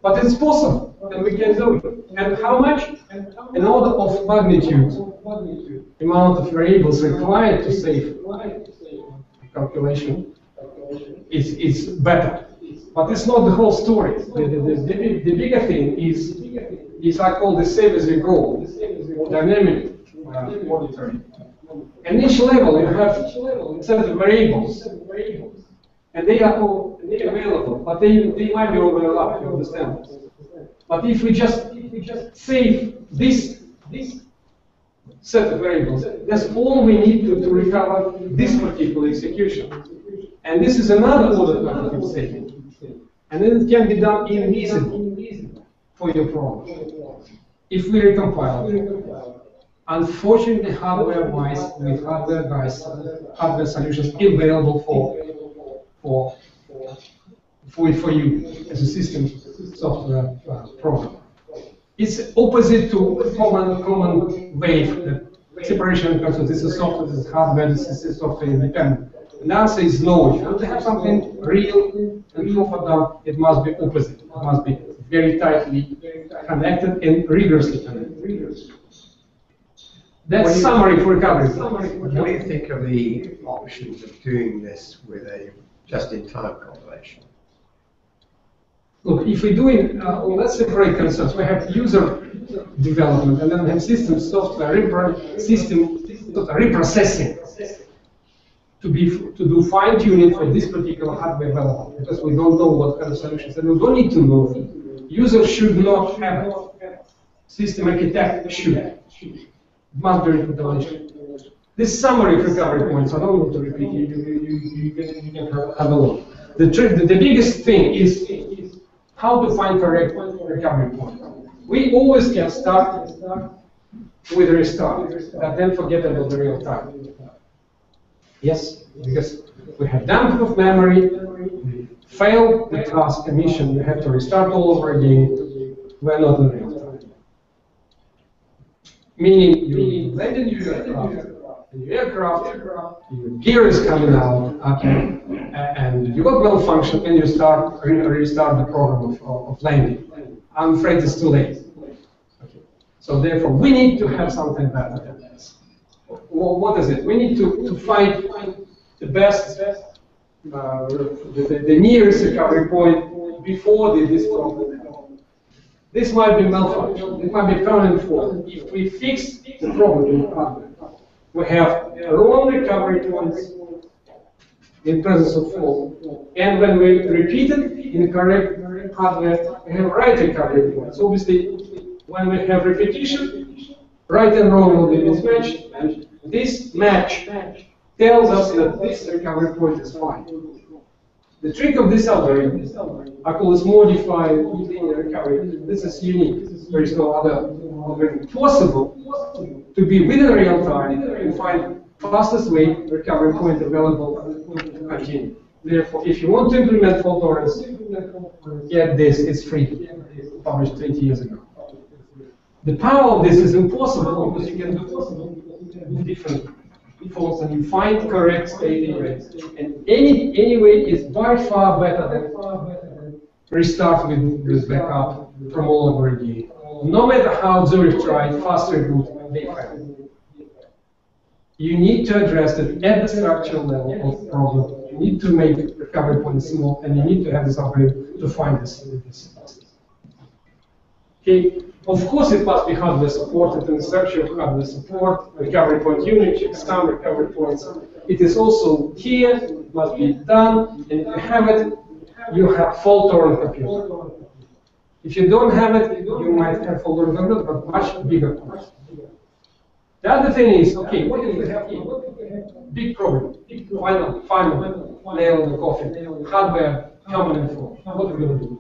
But it's possible, and we can do it. And how much? An order of magnitude, amount of variables required to save calculation is better. But it's not the whole story. The bigger thing is I call the save as you go, dynamic monitoring. And each level you have a set of variables, and they are all available, but they might be overlapped, you understand? But if we just save this set of variables, that's all we need to recover this particular execution. And this is another order of saving. And then it can be done invisible for your program. If we recompile it. Unfortunately, hardware-wise, with hardware solutions available for you as a system software program. It's opposite to common wave, that separation in terms of this is software, this is hardware, this is software independent. And the answer is no. If you want to have something real and proof of them, it must be opposite. It must be very tightly connected and rigorously connected. That's summary for recovery. What do you think of the options of doing this with a just-in-time compilation? Look, if we're doing, let's separate concerns. We have user development and then we have system software reprocessing to do fine-tuning for this particular hardware development, because we don't know what kind of solutions, and we don't need to know. Users should not have it. System architect should. It must be recommendation. This summary of recovery points, I don't want to repeat. You can have a look. The biggest thing is how to find correct recovery point. We always can start with a restart, and then forget about the real time. Yes, because we have dump of memory, we failed the task, the mission, we have to restart all over again. We're not in real time. Meaning, you landed your aircraft, your gear is coming out, okay, and you got malfunction, and you restart the program of landing. I'm afraid it's too late. Okay. So therefore, we need to have something better than this. Well, what is it? We need to find the best, the nearest recovery point before this problem happens. This might be malfunction. It might be permanent fault. If we fix the problem in the hardware, we have wrong recovery points in presence of fault. And when we repeat it in correct hardware, we have right recovery points. Obviously, when we have repetition, right and wrong will be mismatched, and this match tells us that this recovery point is fine. The trick of this algorithm, I call this modified linear recovery. This is unique. There is no other algorithm possible to be within real time and find fastest way recovery point available to continue. Therefore, if you want to implement fault tolerance, get this. It's free. Published 20 years ago. The power of this is impossible because you can do different faults and you find correct state rates. And any way is by far better than restart with backup from all over again. No matter how Zurich tried, faster route, they failed. You need to address it at the structural level of problem. You need to make the recovery point small, and you need to have this algorithm to find this. Okay. Of course, it must be hardware supported, and the structure of hardware support, recovery point unit, some recovery points. It is also here, it must be done, and if you have it, you have fault-tolerant computer. If you don't have it, you might have fault-tolerant computer, but much bigger parts. The other thing is, okay, what if we have big problem, final nail in the coffin, hardware, permanent fault? What are we going to do?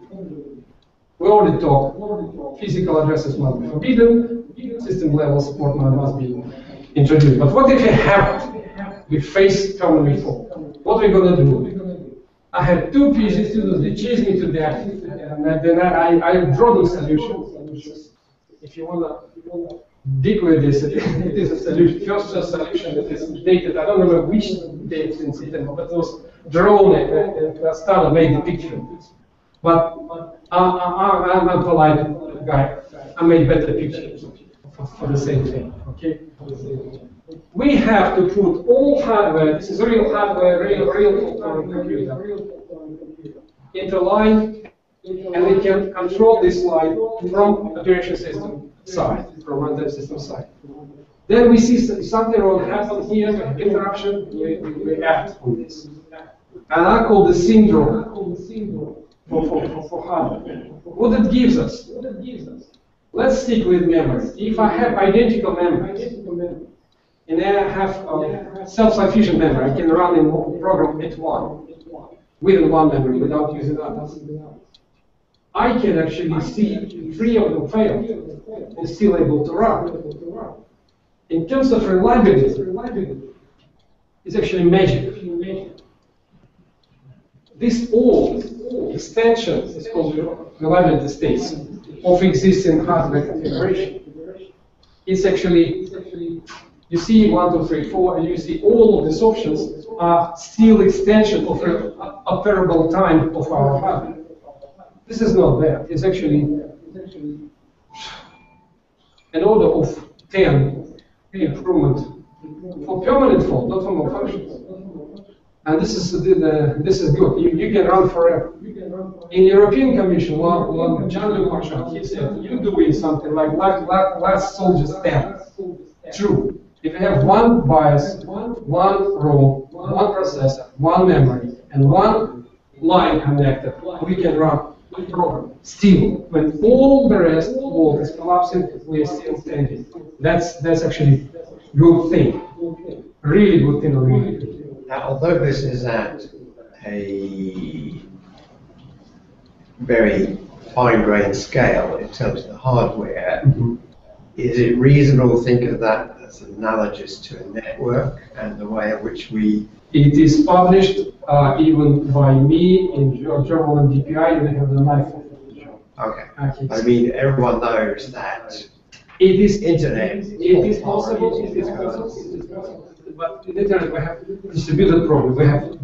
We already talked, physical addresses must be forbidden, system level support must be introduced. But what if we face permanent fault? What are we going to do? I had two PhD students, they chased me to death, and then I draw them solutions. If you want to dig with this, it is a solution. First solution that is dated, I don't remember which date in September, but it was drawn and started made the picture. But I'm a polite guy. I made better pictures for the same thing. Okay. We have to put all hardware. This is real hardware, real computer, into line, and we can control this line from operation system side, from runtime system side. Then we see something wrong happen here, interruption. We act on this, and I call the syndrome. For hardware. What it gives us? Let's stick with memory. If I have identical memories, and I have self-sufficient memory, I can run a program at one, within one memory, without using others. I can actually see 3 of them fail, and still able to run. In terms of reliability, it's actually magic. This old extension is called reliability states of existing hardware configuration. It's actually, you see 1, 2, 3, 4, and you see all of these options are still extension of a operable time of our hardware. This is not there. It's actually an order of 10 improvement for permanent fault, not for malfunctions. And this is good. You can run forever. In European Commission, one Jean-Luc Marchand, he said, you're doing something like last soldier's stand. True. If you have one BIOS, one ROM, one processor, one memory, and one line connector, we can run a program. Still, when all the rest world is collapsing, we are still standing. That's actually good thing. Really good thing. Really good. Now, although this is at a very fine-grained scale in terms of the hardware, is it reasonable to think of that as analogous to a network and the way in which we... It is published even by me in journal and DPI, and I have the knife. Okay. I mean, everyone knows that it is internet. It is possible. It is possible. But in the internet, we have distributed problem. We have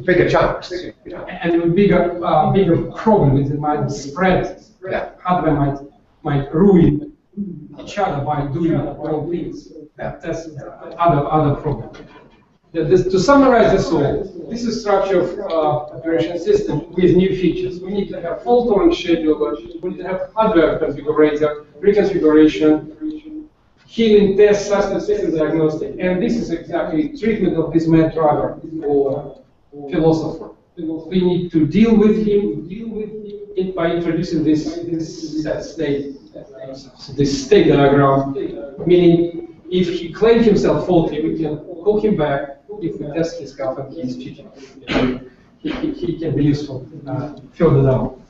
bigger chunks, and a bigger problem. It might spread. Yeah. Hardware might ruin each other by doing wrong things. Yeah. That's other problem. To summarize this all, this is structure of operation system with new features. We need to have fault-tolerant scheduler. We need to have hardware configurator, reconfiguration, healing test, system diagnostic, and this is exactly treatment of this mad driver or philosopher. We need to deal with him by introducing this set state, this state diagram, meaning if he claims himself faulty, we can call him back. If we test his stuff and he's cheating, he can be useful further down.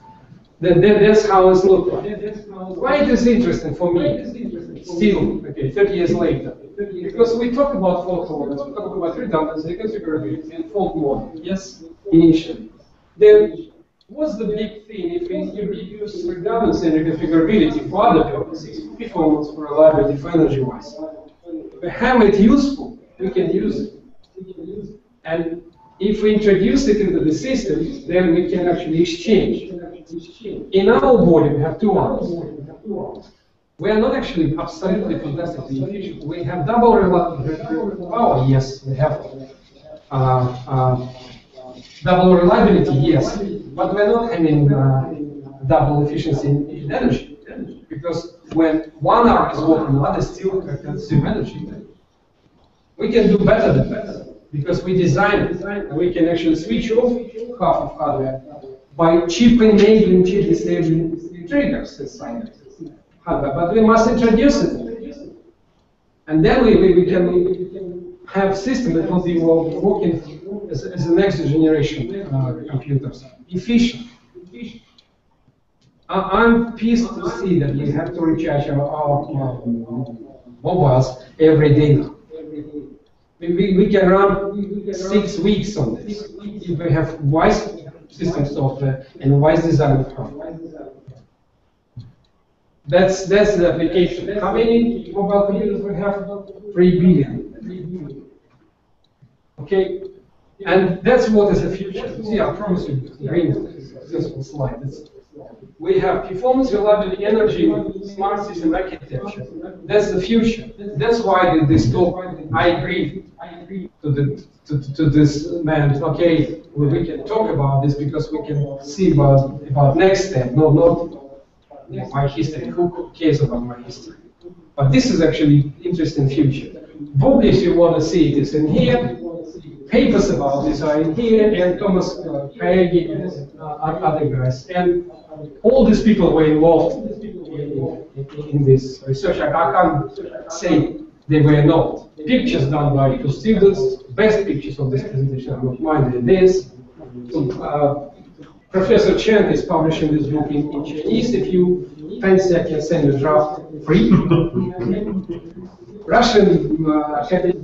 That's how it's looked like. Why it is interesting for me, still, 30 years later? Because we talk about fault tolerance, we talk about redundancy, configurability, and fault model, yes, initially. Then, what's the big thing if you use redundancy and reconfigurability for other purposes, performance, for reliability, for energy-wise? If we have it useful, we can use it. And if we introduce it into the system, then we can actually exchange. In our body, we have 2 arms. We are not actually absolutely fantastically efficient. We have double power, yes. We have double reliability, yes. But we're not having double efficiency in energy. Because when one arm is working, the other still consume energy. We can do better than better. Because we design it, and we can actually switch off half of hardware by chip enabling, chip disabling triggers inside hardware. But we must introduce it. And then we can have systems that will be working as the next generation computers. Efficient. I'm pleased to see that we have to recharge our mobiles every day now. We can run 6 weeks on this if we have wise system software and wise design of hardware. That's the application. How many mobile computers we have? 3 billion. Okay, and that's what is the future. See, I promise you, green successful slide. We have performance, reliability, energy, smart system architecture. That's the future. That's why this talk, I agree to this man. Okay, we can talk about this because we can see about next step. Not my history. Who cares about my history? But this is actually interesting future. Book, if you want to see it, is in here. Papers about this are in here, and Thomas Peggy and other guys. And all these people were involved in this research. I can't say they were not. Pictures done by 2 students, best pictures of this presentation are not mine, they're theirs. So, Professor Chen is publishing this book in Chinese. If you fancy, I can send a draft free. Russian academy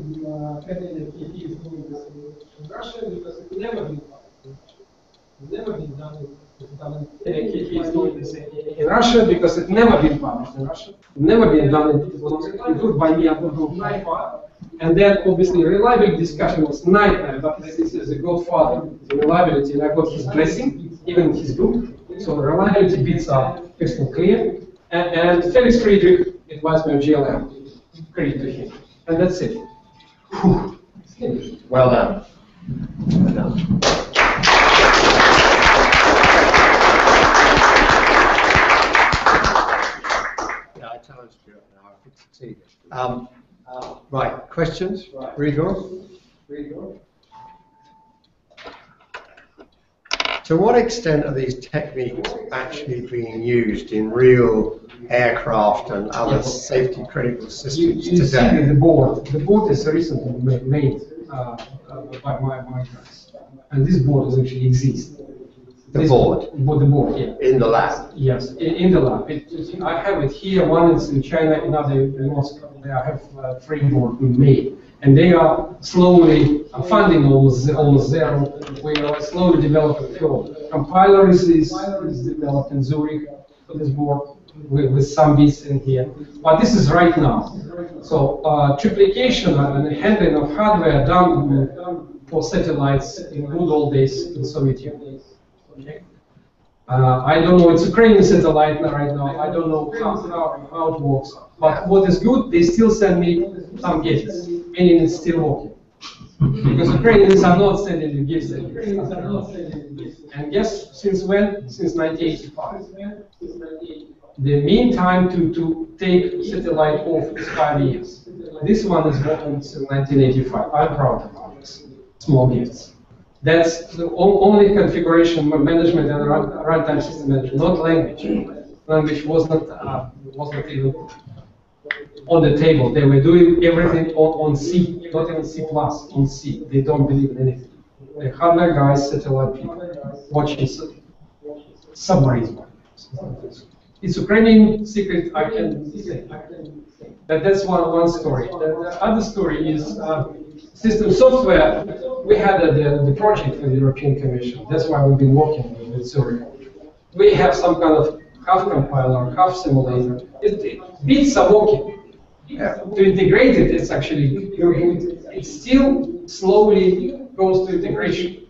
is doing this in Russian because it's never been done. He is doing this in Russia because it's never been published in Russia. Never been done. It was approved by me. I don't know how far. And then obviously reliability discussion was nightmare, but this is a godfather, the reliability, and I got his blessing, even in his book. So reliability bits are crystal clear. And Felix Friedrich advised me on GLM. Credit to him. And that's it. Whew. Well done. Well done. Yeah, I challenged you now. I could succeed. Right, questions? Igor? To what extent are these techniques actually being used in real aircraft and other safety critical systems You today? see the board. The board is recently made by my guys. And this board does actually exist. The board? The board, yeah. In the lab? Yes, in the lab. I have it here. One is in China, another in Moscow. I have 3 boards we made. And they are slowly funding almost zero. We are slowly developing further. Compiler is developed in Zurich for this board with some bits in here. But this is right now. So triplication and handling of hardware done for satellites in good old days in Soviet Union. Okay. I don't know, it's Ukrainian satellite right now. I don't know how it works. But what is good, they still send me some gifts, meaning it's still working. Because Ukrainians are not sending you gifts anymore. And guess since when? Since 1985. The mean time to take satellite off is 5 years. This one is working since 1985. I'm proud about this. Small gifts. That's the only configuration management and runtime system management, not language. Language was not even on the table. They were doing everything on C, not even C+, on C. They don't believe in anything. The hardware guys, satellite people, watching submarines. It's Ukrainian secret, I can say. That's one story. The other story is system software. We had the project for the European Commission. That's why we've been working with Zurich. We have some kind of half compiler, half simulator. Bits are working. Yeah. To integrate it, it's actually, it still slowly goes to integration.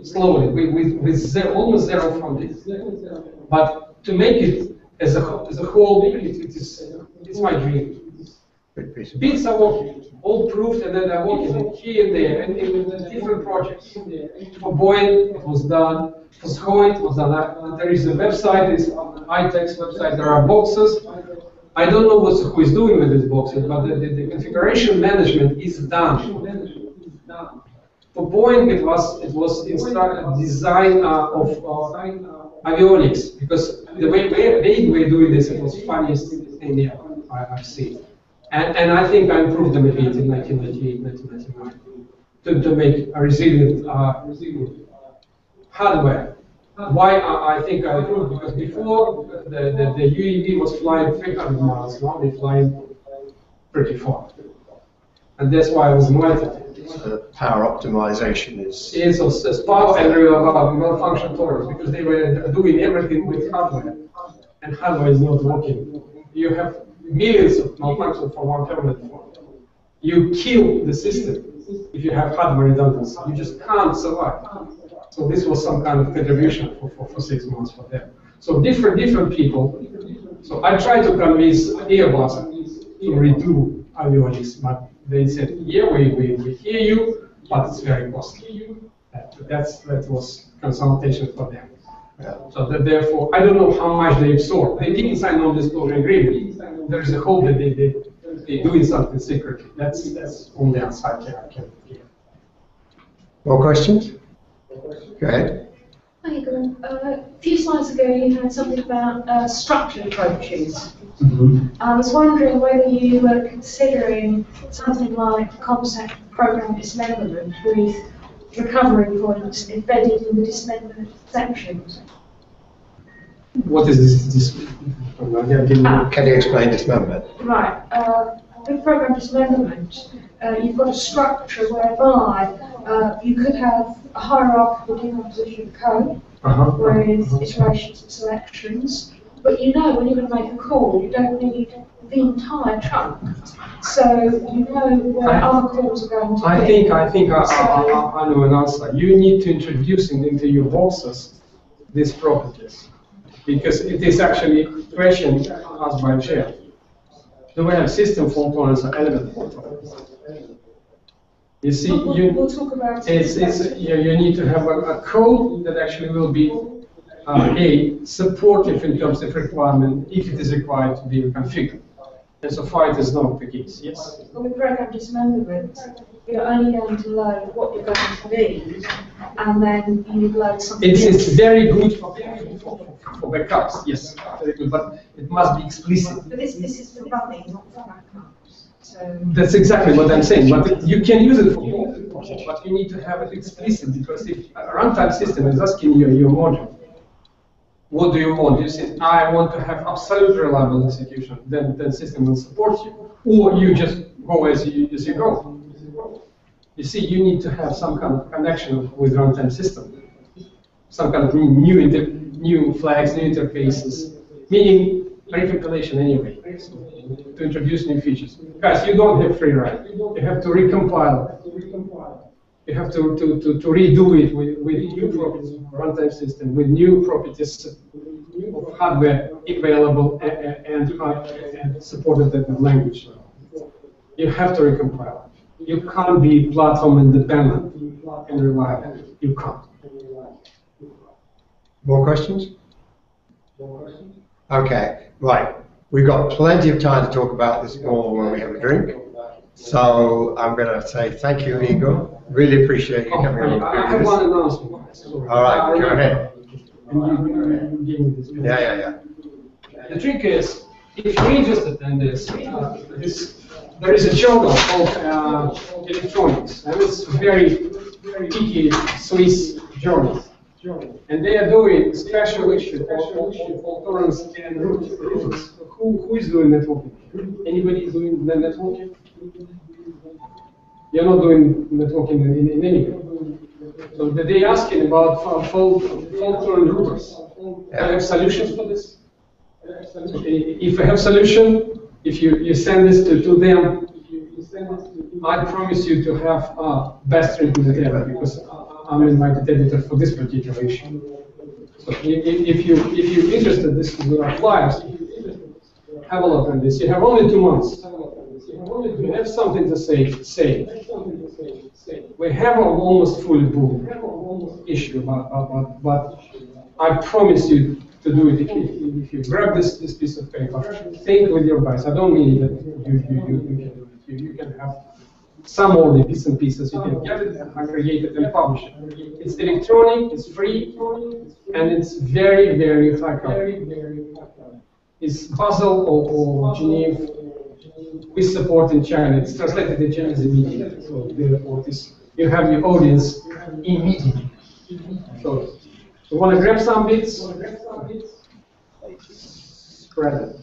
Slowly, with almost zero funding. But to make it as a whole, it's my dream. Bits are working, all proved, and then they're working here and there, and in different projects. For Boeing, it was done. For Schagaev, it was done. There is a website, it's an iText website. There are boxes. I don't know who is doing with these boxes, but the configuration management is done. For Boeing, it was design of avionics, because the way they were doing this, it was funniest thing I've seen. And I think I improved them a bit in 1998, 1999 to make a resilient hardware. Why I think I improved? Because before the UAV was flying 300 miles, now they're flying pretty far. And that's why I was invited. So power optimization is... Yes, as power and malfunction tolerance, because they were doing everything with hardware. And hardware is not working. You have millions of malfunctions for one terminal fault. You kill the system if you have hardware redundancy. You just can't survive. So this was some kind of contribution for 6 months for them. So different people. So I tried to convince Airbus to redo avionics, but they said, yeah, we hear you, but it's very costly. That was consultation for them. Yeah. So that therefore, I don't know how much they absorb. They didn't sign non-disclosure agreement. There is a hope that they're doing something secretly. That's on the outside. More questions? Go ahead. Hi, Igor. A few slides ago, you had something about structured approaches. I was wondering whether you were considering something like the concept of program dismemberment with recovery points embedded in the dismembered sections. What is this? Can you explain dismemberment? Right. With program dismemberment, you've got a structure whereby you could have a hierarchical decomposition code with iterations and selections, but you know when you're going to make a call, you don't need the entire trunk. So you know where other calls are going to be. I think I know an answer. You need to introduce into your boxes these properties, because it is actually a question asked by chair. Do we have system fault tolerance or element fault tolerance? You see, we'll talk about you need to have a code that actually will be supportive in terms of requirement if it is required to be reconfigured. And so far it is not the case, yes? Well, with program dismemberment, you're only going to load what you're going to need, and then you load something else. It's very good for backups, yes, very good, but it must be explicit. But this is for running, not for backups. So that's exactly what I'm saying, but you can use it for both, but you need to have it explicit, because if a runtime system is asking you your module, what do you want? You say, I want to have absolute reliable execution, then the system will support you, or you just go as you go. You see, you need to have some kind of connection with runtime system, some kind of new flags, new interfaces, meaning recompilation anyway, so, to introduce new features. Guys, you don't have free ride. You have to recompile it. You have to redo it with new properties, runtime system, with new properties of hardware available and supported in language. You have to recompile. You can't be platform independent and reliable. You can't. More questions? Okay, right. We've got plenty of time to talk about this more when we have a drink. So I'm going to say thank you, Igor. Really appreciate you coming on. I have one announcement. All right, go ahead. And you gave me this. Yeah. The trick is, if you're interested in this, there is a journal called Electronics, and it's very picky Swiss journal. And they are doing special issue of fault tolerance and root. Who is doing networking? Anybody doing the networking? You're not doing networking in any way. So they're asking about fault tolerant routers. Do you have solutions for this? So if you have solution, if you send this to them, I promise you to have best treatment ever, because I'm invited editor for this particular issue. So if you're interested, this is your flyers. Have a look on this. You have only 2 months. If you have something to say. We have an almost fully booked issue but I promise you to do it if you grab this piece of paper. Think with your guys. I don't mean that you can do it. You can have some of the bits and pieces. You can get it and create it and publish it. It's electronic, it's free, and it's very, very high quality. It's Basel or Geneva with support in China. It's translated in Chinese immediately. So therefore, you have your audience immediately. So you want to grab some bits? Spread it.